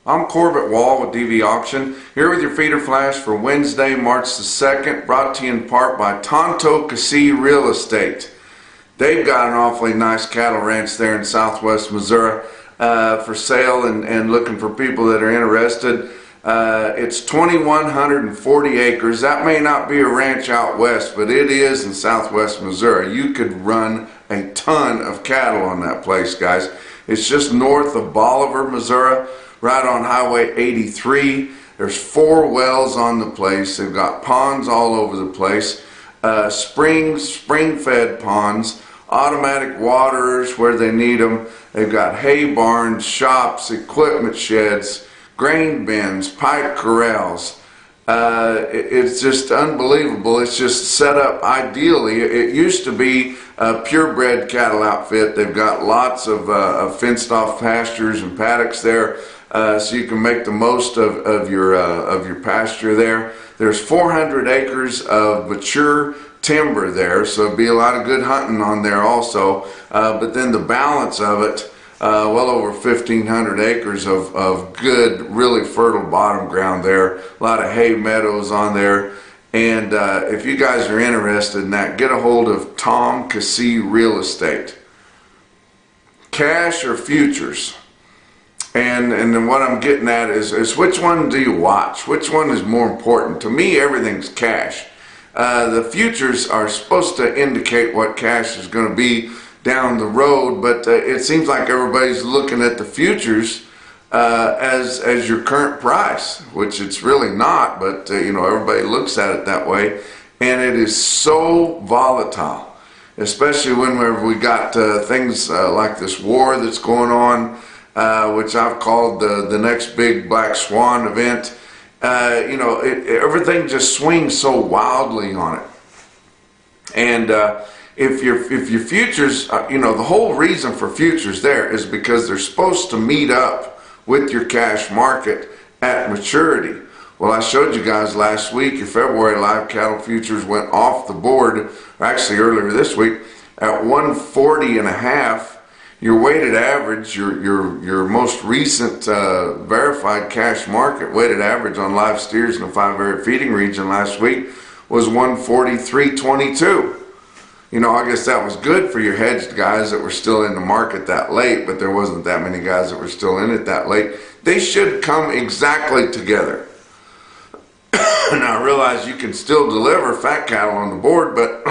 I'm Corbett Wall with DV Auction, here with your feeder flash for Wednesday, March the 2nd, brought to you in part by Tonto Cassie Real Estate. They've got an awfully nice cattle ranch there in southwest Missouri for sale and looking for people that are interested. It's 2,140 acres. That may not be a ranch out west, but it is in southwest Missouri. You could run a ton of cattle on that place, guys. It's just north of Bolivar, Missouri, right on Highway 83. There's 4 wells on the place. They've got ponds all over the place. Spring-fed ponds, automatic waterers where they need them. They've got hay barns, shops, equipment sheds, grain bins, pipe corrals. It's just unbelievable. It's just set up ideally. It used to be a purebred cattle outfit. They've got lots of fenced off pastures and paddocks there, so you can make the most of your pasture there. There's 400 acres of mature timber there, so it'd be a lot of good hunting on there also. But then the balance of it, well over 1,500 acres of good, really fertile bottom ground there. A lot of hay meadows on there. And if you guys are interested in that, get a hold of Tom Cassie Real Estate. Cash or futures? And then what I'm getting at is which one do you watch? Which one is more important? To me, everything's cash. The futures are supposed to indicate what cash is going to be down the road, but it seems like everybody's looking at the futures as your current price, which it's really not, but everybody looks at it that way, and it is so volatile, especially whenever we got things like this war that's going on, which I've called the next big black swan event. Everything just swings so wildly on it. And if your futures, the whole reason for futures there is because they're supposed to meet up with your cash market at maturity. Well, I showed you guys last week your February live cattle futures went off the board, or actually earlier this week, at 140.5. Your weighted average, your most recent verified cash market weighted average on live steers in the 5-area feeding region last week was 143.22. I guess that was good for your hedged guys that were still in the market that late, but there wasn't that many guys that were still in it that late. They should come exactly together. Now I realize you can still deliver fat cattle on the board, but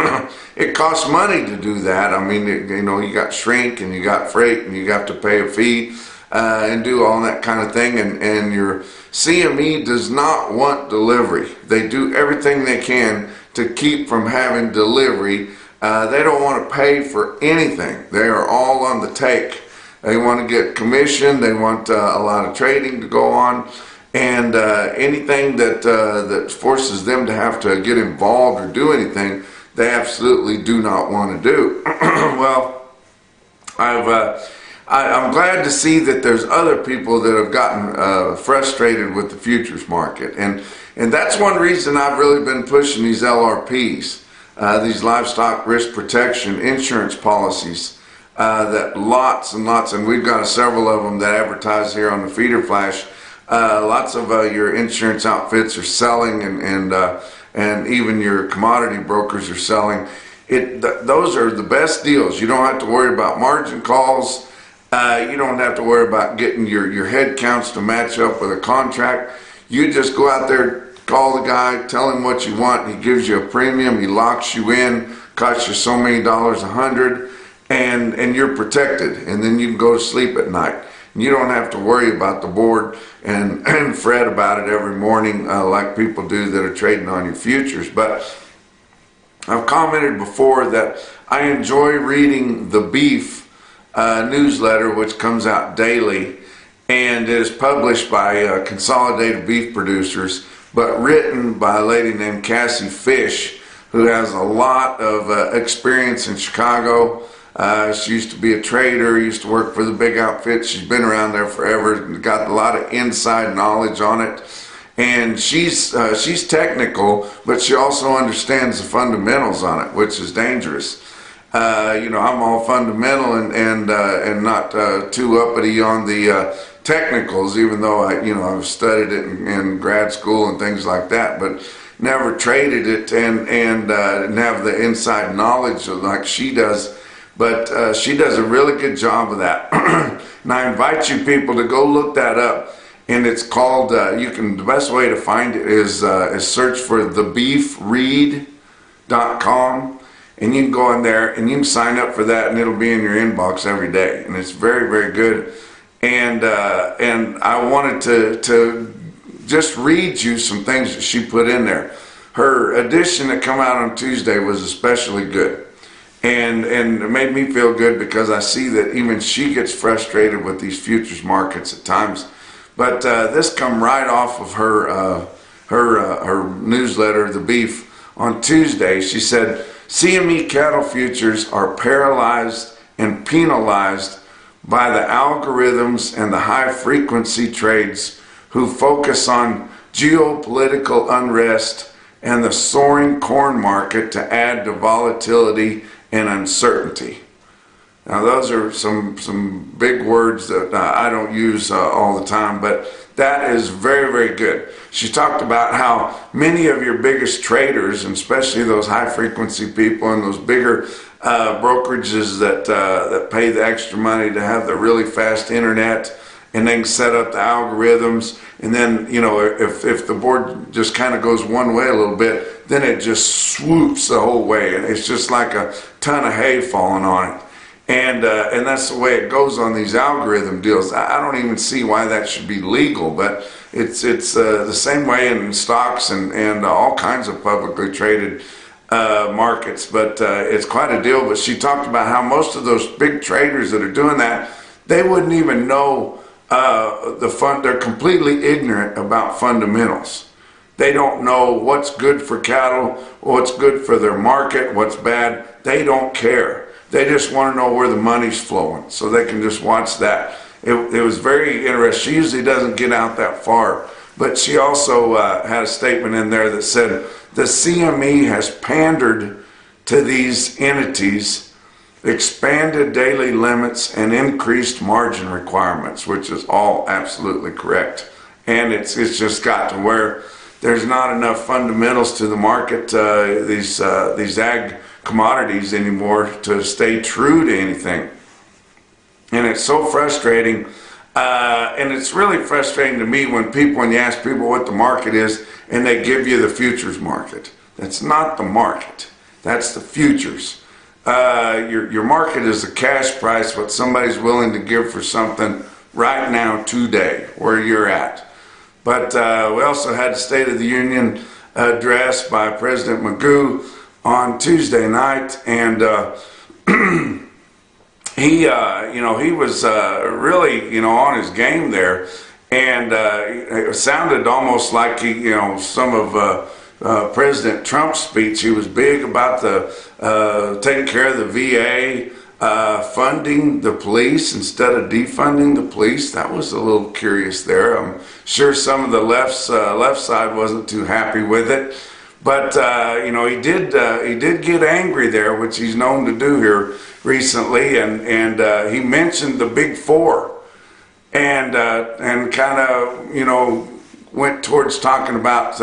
it costs money to do that. I mean, you got shrink and you got freight and you got to pay a fee and do all that kind of thing. And your CME does not want delivery. They do everything they can to keep from having delivery. They don't want to pay for anything. They are all on the take. They want to get commission. They want a lot of trading to go on. And anything that forces them to have to get involved or do anything, they absolutely do not want to do. Well, I'm glad to see that there's other people that have gotten frustrated with the futures market, and that's one reason I've really been pushing these LRPs, these livestock risk protection insurance policies. That lots and lots, and we've got several of them that advertise here on the feeder flash. Lots of your insurance outfits are selling, and even your commodity brokers are selling. Those are the best deals. You don't have to worry about margin calls. You don't have to worry about getting your head counts to match up with a contract. You just go out there, call the guy, tell him what you want. He gives you a premium. He locks you in. Costs you so many dollars 100, and you're protected. And then you can go to sleep at night. You don't have to worry about the board and fret about it every morning like people do that are trading on your futures. But I've commented before that I enjoy reading the beef newsletter, which comes out daily, and it is published by Consolidated Beef Producers, but written by a lady named Cassie Fish, who has a lot of experience in Chicago. She used to be a trader, used to work for the big outfit. She's been around there forever, got a lot of inside knowledge on it. And she's technical, but she also understands the fundamentals on it, which is dangerous. I'm all fundamental and not too uppity on the technicals, even though I've studied it in grad school and things like that, but never traded it and didn't have the inside knowledge like she does. But she does a really good job of that. And I invite you people to go look that up. And it's called, the best way to find it is search for thebeefread.com. And you can go in there and you can sign up for that, and it'll be in your inbox every day. And it's very, very good. And I wanted to just read you some things that she put in there. Her edition that come out on Tuesday was especially good. And it made me feel good because I see that even she gets frustrated with these futures markets at times. But this come right off of her newsletter, The Beef, on Tuesday. She said, CME cattle futures are paralyzed and penalized by the algorithms and the high-frequency trades who focus on geopolitical unrest and the soaring corn market to add to volatility and uncertainty. Now those are some big words that I don't use all the time, but that is very, very good. She talked about how many of your biggest traders, and especially those high frequency people and those bigger brokerages that pay the extra money to have the really fast internet, and they can set up the algorithms, and then if the board just kind of goes one way a little bit, then it just swoops the whole way, and it's just like a ton of hay falling on it. And that's the way it goes on these algorithm deals. I don't even see why that should be legal, but it's the same way in stocks and all kinds of publicly traded markets. But it's quite a deal. But she talked about how most of those big traders that are doing that, they wouldn't even know they're completely ignorant about fundamentals. They don't know what's good for cattle, what's good for their market, what's bad. They don't care. They just want to know where the money's flowing, so they can just watch that. It was very interesting. She usually doesn't get out that far, but she also had a statement in there that said the CME has pandered to these entities, expanded daily limits, and increased margin requirements, which is all absolutely correct. And it's just got to where there's not enough fundamentals to the market, these ag commodities anymore, to stay true to anything. And it's so frustrating, and it's really frustrating to me when you ask people what the market is and they give you the futures market. That's not the market, that's the futures. Your market is the cash price, what somebody's willing to give for something right now, today, where you're at. But we also had the State of the Union address by President Magoo on Tuesday night, and he was really on his game there, and it sounded almost like some of President Trump's speech. He was big about the taking care of the VA, funding the police instead of defunding the police. That was a little curious there. I'm sure some of the left side wasn't too happy with it. But he did get angry there, which he's known to do here recently, and he mentioned the Big Four, and kind of went towards talking about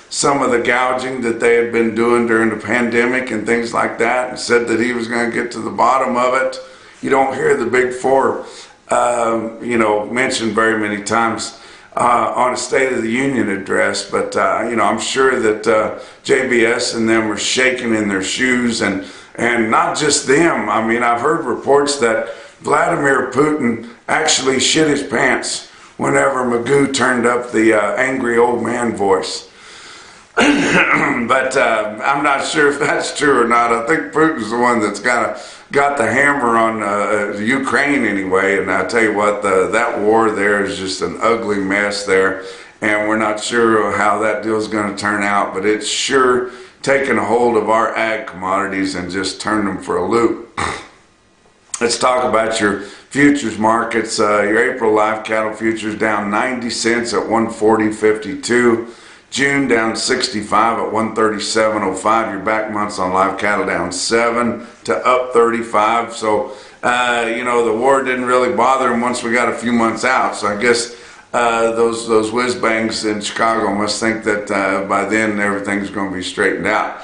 some of the gouging that they had been doing during the pandemic and things like that, and said that he was going to get to the bottom of it. You don't hear the Big Four mentioned very many times on a State of the Union address, but I'm sure that JBS and them were shaking in their shoes, and not just them. I mean, I've heard reports that Vladimir Putin actually shit his pants whenever Magoo turned up the angry old man voice. But I'm not sure if that's true or not. I think Putin's the one that's got the hammer on Ukraine anyway, and I tell you what, that war there is just an ugly mess there, and we're not sure how that deal is going to turn out, but it's sure taking a hold of our ag commodities and just turn them for a loop. Let's talk about your futures markets. Your April live cattle futures down 90 cents at 140.52. June down 65 at 137.05. Your back months on live cattle down 7 to up 35. So The war didn't really bother them once we got a few months out. So I guess those whiz bangs in Chicago must think that by then everything's going to be straightened out.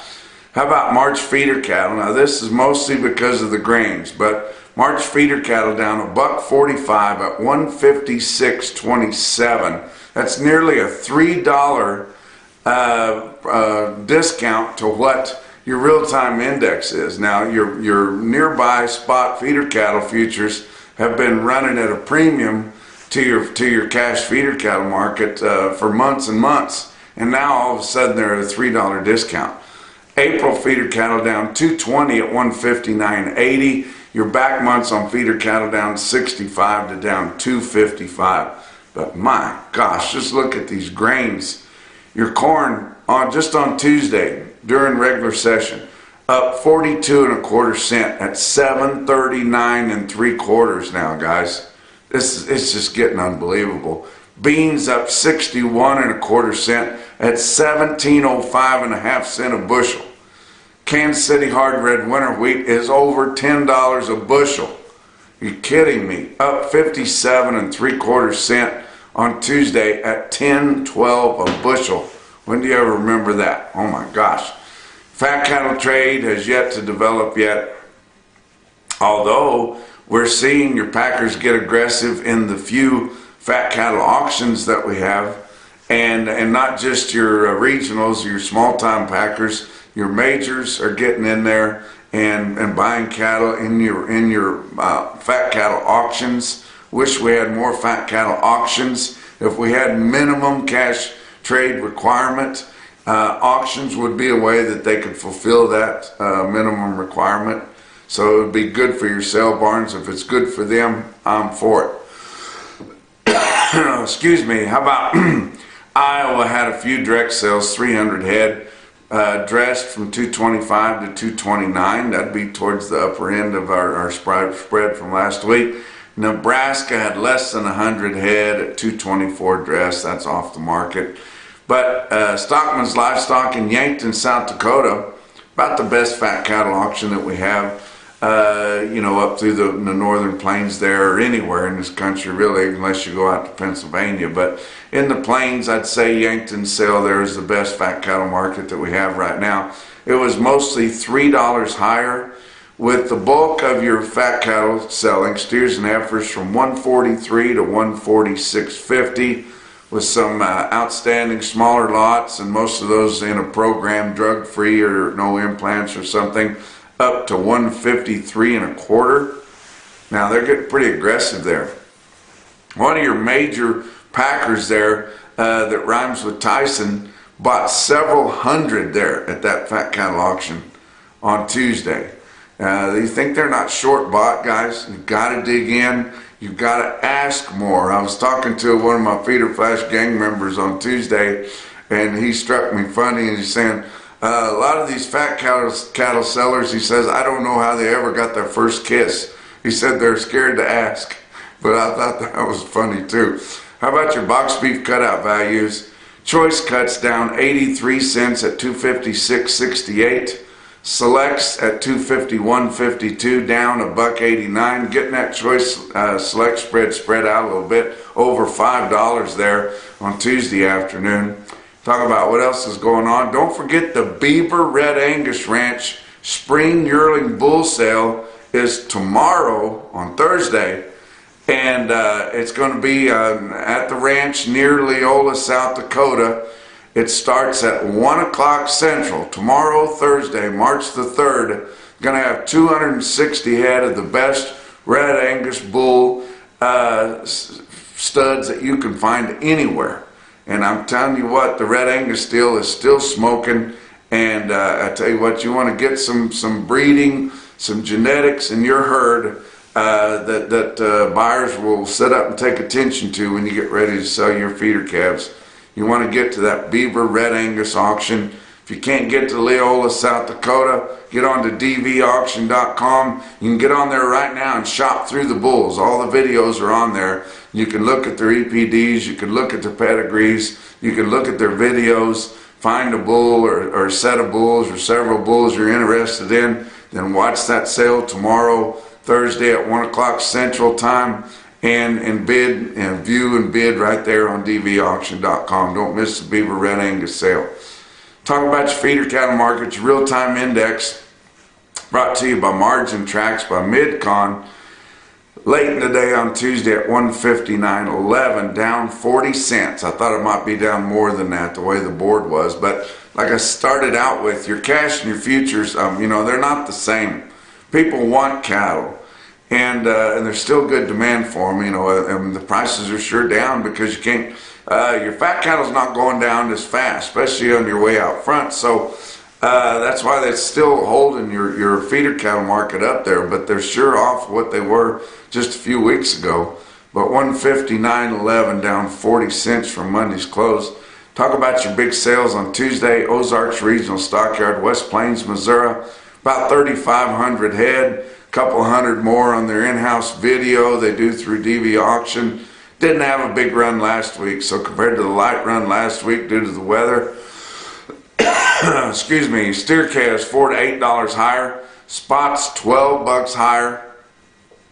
How about March feeder cattle? Now this is mostly because of the grains, but March feeder cattle down $1.45 at 156.27. That's nearly a $3 discount to what your real-time index is. Now your nearby spot feeder cattle futures have been running at a premium to your cash feeder cattle market for months and months, and now all of a sudden they're at a $3 discount. April feeder cattle down 220 at 159.80. Your back months on feeder cattle down 65 to down 255. But my gosh, just look at these grains. Your corn just on Tuesday during regular session up 42.25 cents at 739.75 now, guys. It's just getting unbelievable. Beans up 61.25 cents at 17.05 cents a bushel. Kansas City hard red winter wheat is over $10 a bushel. You're kidding me. Up 57.75 cents on Tuesday at 10.12 a bushel. When do you ever remember that? Oh my gosh. Fat cattle trade has yet to develop yet. Although we're seeing your packers get aggressive in the few fat cattle auctions that we have, and not just your regionals, your small time packers, your majors are getting in there and buying cattle in your fat cattle auctions. Wish we had more fat cattle auctions. If we had minimum cash trade requirement, auctions would be a way that they could fulfill that minimum requirement. So it would be good for your sale barns. If it's good for them, I'm for it. Excuse me. How about Iowa had a few direct sales, 300 head, dressed from 225 to 229. That'd be towards the upper end of our spread from last week. Nebraska had less than 100 head at 224 dressed. That's off the market. But Stockman's Livestock in Yankton, South Dakota, about the best fat cattle auction that we have. Up through the northern plains there, or anywhere in this country really, unless you go out to Pennsylvania. But in the plains, I'd say Yankton's sale there is the best fat cattle market that we have right now. It was mostly $3 higher, with the bulk of your fat cattle selling steers and heifers from 143 to 146.50, with some outstanding smaller lots, and most of those in a program, drug-free or no implants or something, up to 153.25. Now they're getting pretty aggressive there. One of your major packers there that rhymes with Tyson bought several hundred there at that fat cattle auction on Tuesday. You think they're not short bought, guys? You've got to dig in. You've got to ask more. I was talking to one of my Feeder Flash gang members on Tuesday, and he struck me funny, and he's saying, a lot of these fat cattle sellers, he says, I don't know how they ever got their first kiss. He said they're scared to ask. But I thought that was funny too. How about your box beef cutout values? Choice cuts down 83 cents at 256.68. Selects at 251.52, down $1.89. Getting that choice select spread out a little bit, over $5 there on Tuesday afternoon. Talk about what else is going on. Don't forget the Beaver Red Angus Ranch Spring Yearling Bull Sale is tomorrow on Thursday, and it's going to be at the ranch near Leola, South Dakota. It starts at 1 o'clock Central tomorrow, Thursday, March the 3rd. Going to have 260 head of the best Red Angus bull studs that you can find anywhere. And I'm telling you what, the Red Angus deal is still smoking. And I tell you what, you want to get some breeding, some genetics in your herd that buyers will sit up and take attention to when you get ready to sell your feeder calves. You want to get to that Beaver Red Angus auction. If you can't get to Leola, South Dakota, get on to dvauction.com. You can get on there right now and shop through the bulls. All the videos are on there. You can look at their EPDs, you can look at their pedigrees, you can look at their videos, find a bull or a set of bulls or several bulls you're interested in, then watch that sale tomorrow. Thursday at 1 o'clock Central Time, and bid and view and bid right there on dvauction.com. Don't miss the Beaver Red Angus sale. Talk about your feeder cattle markets, real-time index, brought to you by Margin Tracks by Midcon. Late in the day on Tuesday at 159.11, down 40 cents. I thought it might be down more than that the way the board was, but like I started out with, your cash and your futures, they're not the same. People want cattle, and there's still good demand for them, and the prices are sure down because you can't, your fat cattle's not going down as fast, especially on your way out front. So that's why they're still holding your feeder cattle market up there, but they're sure off what they were just a few weeks ago. But 159.11, down 40 cents from Monday's close. Talk about your big sales on Tuesday. Ozarks Regional Stockyard, West Plains, Missouri, about 3,500 head, couple hundred more on their in-house video they do through DV Auction. Didn't have a big run last week, so compared to the light run last week due to the weather, excuse me, steer calves $4 to $8 higher, spots $12 higher,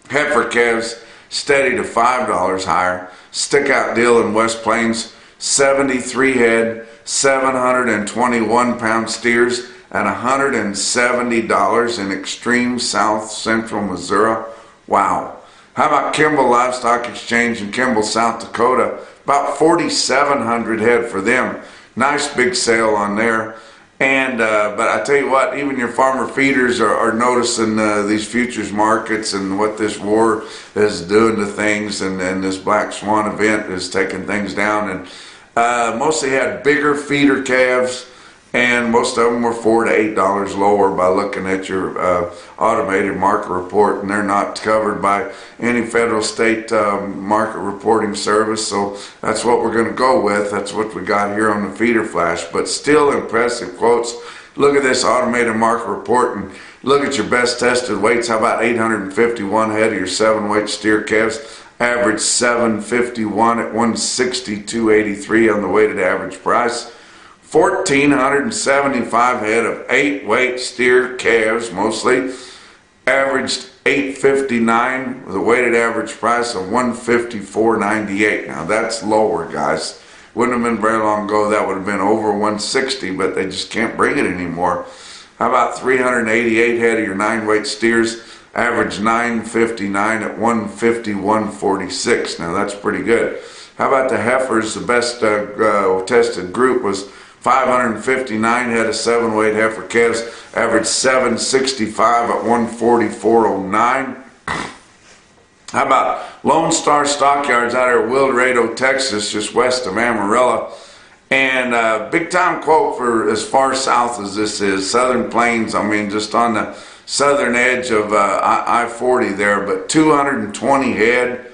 heifer calves steady to $5 higher. Stick out deal in West Plains, 73 head, 721 pound steers at $170 in extreme south central Missouri. Wow. How about Kimball Livestock Exchange in Kimball, South Dakota? About 4,700 head for them. Nice big sale on there. And but I tell you what, even your farmer feeders are noticing these futures markets and what this war is doing to things, and this Black Swan event is taking things down. And mostly had bigger feeder calves, and most of them were $4 to $8 lower by looking at your automated market report, and they're not covered by any federal state market reporting service, so that's what we're going to go with. That's what we got here on the feeder flash, but still impressive quotes. Look at this automated market report and look at your best tested weights. How about 851 head of your 7-weight steer calves, average 751 at 162.83 on the weighted average price. 1,475 head of 8-weight steer calves, mostly averaged 859 with a weighted average price of 154.98. Now that's lower, guys. Wouldn't have been very long ago that would have been over 160, but they just can't bring it anymore. How about 388 head of your 9-weight steers, average 959 at 151.46. Now that's pretty good. How about the heifers? The best tested group was 559 head of 7-weight heifer calves, average 765 at 144.09. How about Lone Star Stockyards out here at Wildredo, Texas, just west of Amarillo? And big time quote for as far south as this is, Southern Plains, just on the southern edge of I-40 there, but 220 head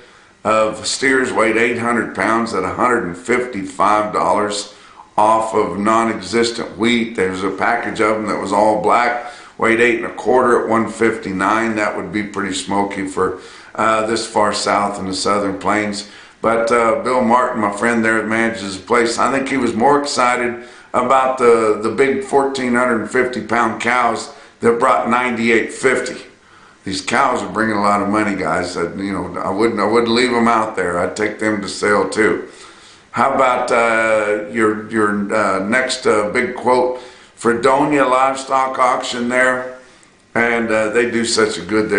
of steers weighed 800 pounds at $155 off of non-existent wheat. There's a package of them that was all black, weighed 8 1/4 at 159. That would be pretty smoky for this far south in the Southern Plains. But Bill Martin, my friend there that manages the place, I think he was more excited about the big 1,450 pound cows that brought 98.50. These cows are bringing a lot of money, guys. I wouldn't leave them out there. I'd take them to sale too. How about your next big quote? Fredonia Livestock Auction there, and they do such a good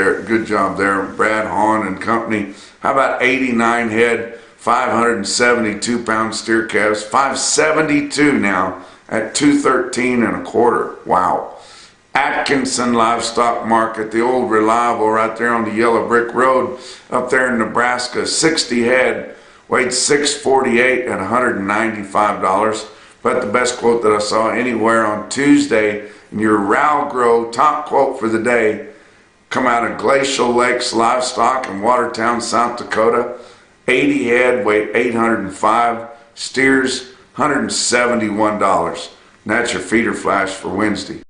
job there. Brad Hahn and company. How about 89 head, 572 pound steer calves, 572 now at 213 1/4. Wow. Atkinson Livestock Market, the old reliable right there on the yellow brick road up there in Nebraska, 60 head. Weighed 648 at $195. But the best quote that I saw anywhere on Tuesday, in your Ralgro top quote for the day, come out of Glacial Lakes Livestock in Watertown, South Dakota. 80 head, weighed 805. Steers, $171. And that's your feeder flash for Wednesday.